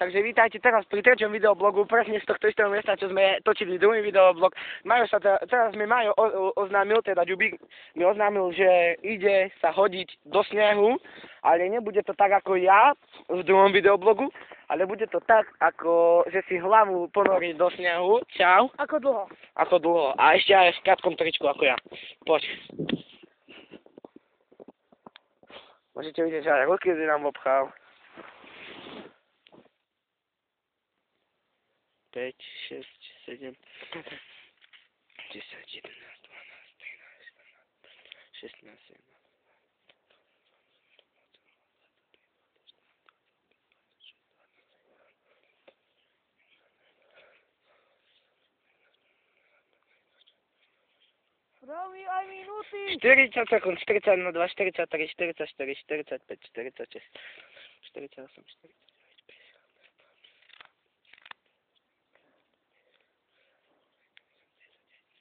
Takže vítajte teraz pri treťom videoblogu, presne z tohto istého miesta, čo sme točili druhý videoblog. Majo sa teraz mi Majo oznámil, teda Ďubík mi oznámil, že ide sa hodiť do snehu, ale nebude to tak ako ja v druhom videoblogu, ale bude to tak, ako že si hlavu ponorí do snehu. Čau. Ako dlho? Ako dlho. A ešte aj v krátkom tričku ako ja. Poď. Môžete vidieť, že aj ruky si nám obchal. 5, 6, 7, 10, 11, 12, 13, 14, 15, 16, 17. Robi aj minúty! 40 sekúnd, 42, 43, 44, 45, 46, 48, 49.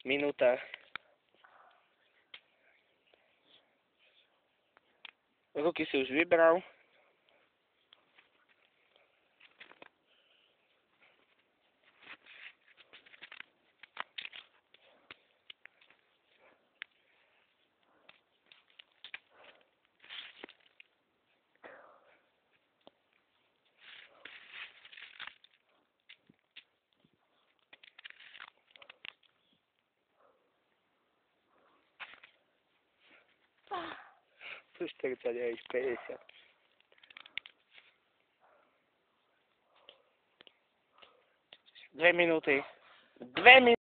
Minúta. Ruky si už vybral. Tu 49, 50. 2 minúty. 2 minúty.